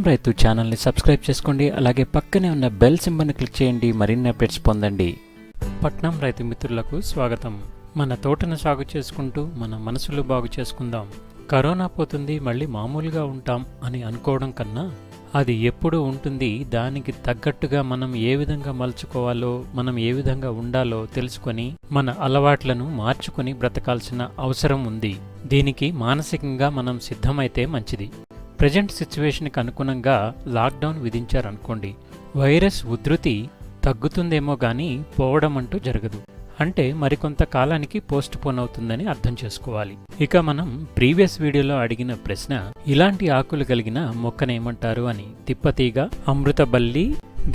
రైతు ఛానల్ని సబ్స్క్రైబ్ చేసుకోండి. అలాగే పక్కనే ఉన్న బెల్ సింబల్ని క్లిక్ చేయండి. మరిన్ని అప్డేట్స్ పొందండి. పట్నం రైతు మిత్రులకు స్వాగతం. మన తోటను సాగు చేసుకుంటూ మన మనసులు బాగు చేసుకుందాం. కరోనా పోతుంది, మళ్ళీ మామూలుగా ఉంటాం అని అనుకోవడం కన్నా అది ఎప్పుడు ఉంటుంది, దానికి తగ్గట్టుగా మనం ఏ విధంగా మలుచుకోవాలో, మనం ఏ విధంగా ఉండాలో తెలుసుకొని మన అలవాట్లను మార్చుకొని బ్రతకాల్సిన అవసరం ఉంది. దీనికి మానసికంగా మనం సిద్ధమైతే మంచిది. ప్రజెంట్ సిచ్యువేషన్కి అనుగుణంగా లాక్డౌన్ విధించారనుకోండి, వైరస్ ఉధృతి తగ్గుతుందేమో కానీ పోవడం అంటూ జరగదు. అంటే మరికొంత కాలానికి పోస్ట్ పోన్ అవుతుందని అర్థం చేసుకోవాలి. ఇక మనం ప్రీవియస్ వీడియోలో అడిగిన ప్రశ్న, ఇలాంటి ఆకులు కలిగిన మొక్కనేమంటారు అని. తిప్పతీగ, అమృతబల్లి,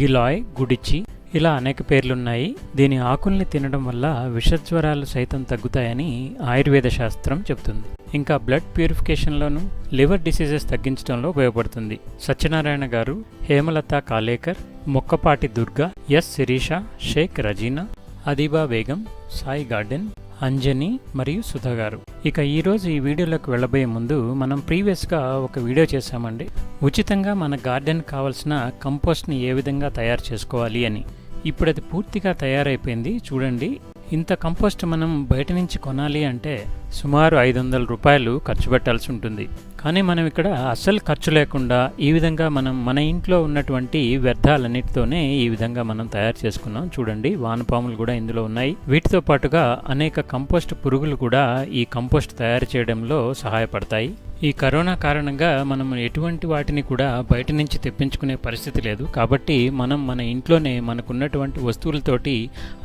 గిలాయ్, గుడిచి, ఇలా అనేక పేర్లున్నాయి. దీని ఆకుల్ని తినడం వల్ల విషజ్వరాలు సైతం తగ్గుతాయని ఆయుర్వేద శాస్త్రం చెబుతుంది. ఇంకా బ్లడ్ ప్యూరిఫికేషన్లోను, లివర్ డిసీజెస్ తగ్గించడంలో ఉపయోగపడుతుంది. సత్యనారాయణ గారు, హేమలత కాలేకర్, మొక్కపాటి దుర్గా, ఎస్ శిరీష, షేక్ రజీనా, అదీబా బేగం, సాయి గార్డెన్, అంజని మరియు సుధా గారు. ఇక ఈరోజు ఈ వీడియోలోకి వెళ్ళబోయే ముందు మనం ప్రీవియస్గా ఒక వీడియో చేశామండి, ఉచితంగా మన గార్డెన్ కావాల్సిన కంపోస్ట్ని ఏ విధంగా తయారు చేసుకోవాలి అని. ఇప్పుడు అది పూర్తిగా తయారైపోయింది. చూడండి, ఇంత కంపోస్ట్ మనం బయట నుంచి కొనాలి అంటే సుమారు 500 రూపాయలు ఖర్చు పెట్టాల్సి ఉంటుంది. కానీ మనం ఇక్కడ అస్సలు ఖర్చు లేకుండా ఈ విధంగా మనం మన ఇంట్లో ఉన్నటువంటి వ్యర్థాలన్నిటితోనే ఈ విధంగా మనం తయారు చేసుకున్నాం. చూడండి, వానపాములు కూడా ఇందులో ఉన్నాయి. వీటితో పాటుగా అనేక కంపోస్ట్ పురుగులు కూడా ఈ కంపోస్ట్ తయారు చేయడంలో సహాయపడతాయి. ఈ కరోనా కారణంగా మనం ఎటువంటి వాటిని కూడా బయట నుంచి తెప్పించుకునే పరిస్థితి లేదు. కాబట్టి మనం మన ఇంట్లోనే మనకున్నటువంటి వస్తువులతోటి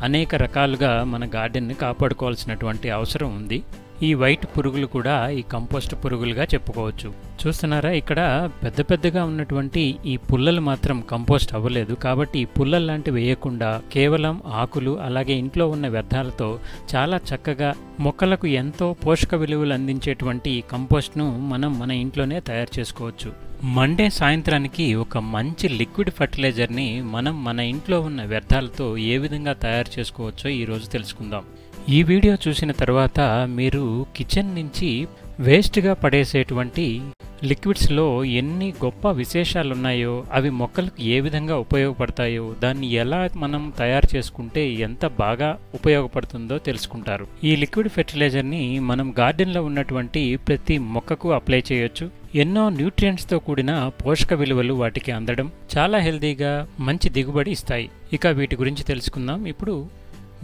అనేక రకాలుగా మన గార్డెన్ని కాపాడుకోవాల్సినటువంటి అవసరం ఉంది. ఈ వైట్ పురుగులు కూడా ఈ కంపోస్ట్ పురుగులుగా చెప్పుకోవచ్చు. చూస్తున్నారా, ఇక్కడ పెద్ద పెద్దగా ఉన్నటువంటి ఈ పుల్లలు మాత్రం కంపోస్ట్ అవ్వలేదు. కాబట్టి ఈ పుల్లలు లాంటివి వేయకుండా కేవలం ఆకులు అలాగే ఇంట్లో ఉన్న వ్యర్థాలతో చాలా చక్కగా మొక్కలకు ఎంతో పోషక విలువలు అందించేటువంటి ఈ కంపోస్ట్ను మనం మన ఇంట్లోనే తయారు చేసుకోవచ్చు. మండే సాయంత్రానికి ఒక మంచి లిక్విడ్ ఫర్టిలైజర్ని మనం మన ఇంట్లో ఉన్న వ్యర్థాలతో ఏ విధంగా తయారు చేసుకోవచ్చో ఈరోజు తెలుసుకుందాం. ఈ వీడియో చూసిన తర్వాత మీరు కిచెన్ నుంచి వేస్ట్గా పడేసేటువంటి లిక్విడ్స్లో ఎన్ని గొప్ప విశేషాలున్నాయో, అవి మొక్కలకు ఏ విధంగా ఉపయోగపడతాయో, దాన్ని ఎలా మనం తయారు చేసుకుంటే ఎంత బాగా ఉపయోగపడుతుందో తెలుసుకుంటారు. ఈ లిక్విడ్ ఫెర్టిలైజర్ని మనం గార్డెన్లో ఉన్నటువంటి ప్రతి మొక్కకు అప్లై చేయొచ్చు. ఎన్నో న్యూట్రియంట్స్తో కూడిన పోషక విలువలు వాటికి అందడం, చాలా హెల్దీగా మంచి దిగుబడి ఇస్తాయి. ఇక వీటి గురించి తెలుసుకుందాం. ఇప్పుడు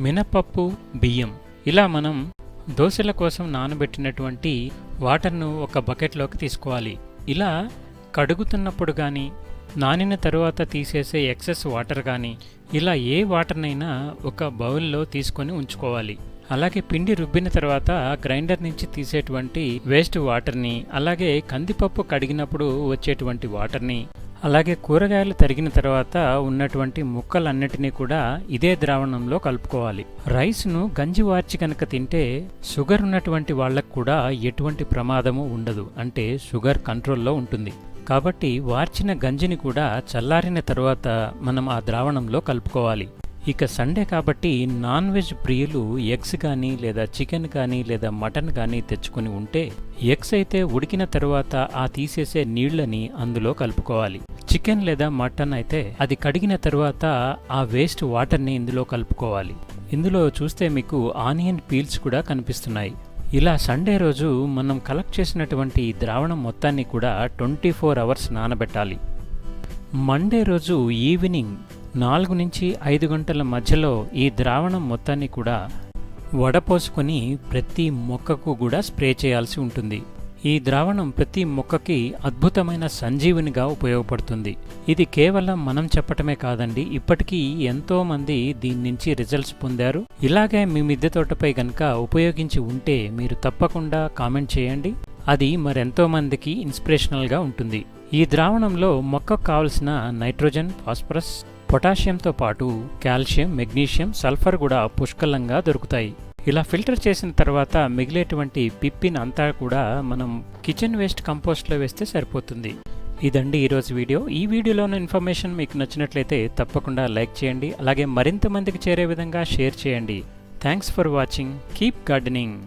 మినపప్పు, బియ్యం, ఇలా మనం దోశల కోసం నానబెట్టినటువంటి వాటర్ను ఒక బకెట్లోకి తీసుకోవాలి. ఇలా కడుగుతున్నప్పుడు కానీ, నానిన తరువాత తీసేసే ఎక్సెస్ వాటర్ కానీ, ఇలా ఏ వాటర్నైనా ఒక బౌల్లో తీసుకొని ఉంచుకోవాలి. అలాగే పిండి రుబ్బిన తర్వాత గ్రైండర్ నుంచి తీసేటువంటి వేస్ట్ వాటర్ని, అలాగే కందిపప్పు కడిగినప్పుడు వచ్చేటువంటి వాటర్ని, అలాగే కూరగాయలు తరిగిన తర్వాత ఉన్నటువంటి ముక్కలన్నిటినీ కూడా ఇదే ద్రావణంలో కలుపుకోవాలి. రైస్ను గంజి వార్చి కనుక తింటే షుగర్ ఉన్నటువంటి వాళ్ళకు కూడా ఎటువంటి ప్రమాదము ఉండదు. అంటే షుగర్ కంట్రోల్లో ఉంటుంది. కాబట్టి వార్చిన గంజిని కూడా చల్లారిన తర్వాత మనం ఆ ద్రావణంలో కలుపుకోవాలి. ఇక సండే కాబట్టి నాన్ వెజ్ ప్రియులు ఎగ్స్ కానీ లేదా చికెన్ కానీ లేదా మటన్ కానీ తెచ్చుకొని ఉంటే, ఎగ్స్ అయితే ఉడికిన తర్వాత ఆ తీసేసే నీళ్లని అందులో కలుపుకోవాలి. చికెన్ లేదా మటన్ అయితే అది కడిగిన తర్వాత ఆ వేస్ట్ వాటర్ని ఇందులో కలుపుకోవాలి. ఇందులో చూస్తే మీకు ఆనియన్ పీల్స్ కూడా కనిపిస్తున్నాయి. ఇలా సండే రోజు మనం కలెక్ట్ చేసినటువంటి ద్రావణం మొత్తాన్ని కూడా 24 అవర్స్ నానబెట్టాలి. మండే రోజు ఈవినింగ్ 4 నుంచి 5 గంటల మధ్యలో ఈ ద్రావణం మొత్తాన్ని కూడా వడపోసుకొని ప్రతి మొక్కకు కూడా స్ప్రే చేయాల్సి ఉంటుంది. ఈ ద్రావణం ప్రతి మొక్కకి అద్భుతమైన సంజీవనిగా ఉపయోగపడుతుంది. ఇది కేవలం మనం చెప్పటమే కాదండి, ఇప్పటికీ ఎంతో మంది దీని నుంచి రిజల్ట్స్ పొందారు. ఇలాగే మీ మిద్దె తోటపై గనక ఉపయోగించి ఉంటే మీరు తప్పకుండా కామెంట్ చేయండి. అది మరెంతో మందికి ఇన్స్పిరేషనల్గా ఉంటుంది. ఈ ద్రావణంలో మొక్కకు కావలసిన నైట్రోజన్, ఫాస్ఫరస్, పొటాషియంతో పాటు కాల్షియం, మెగ్నీషియం, సల్ఫర్ కూడా పుష్కలంగా దొరుకుతాయి. ఇలా ఫిల్టర్ చేసిన తర్వాత మిగిలేటువంటి పిప్పిని అంతా కూడా మనం కిచెన్ వేస్ట్ కంపోస్ట్లో వేస్తే సరిపోతుంది. ఇదండి ఈరోజు వీడియో. ఈ వీడియోలోని ఇన్ఫర్మేషన్ మీకు నచ్చినట్లయితే తప్పకుండా లైక్ చేయండి. అలాగే మరింత మందికి చేరే విధంగా షేర్ చేయండి. Thanks for watching. Keep gardening.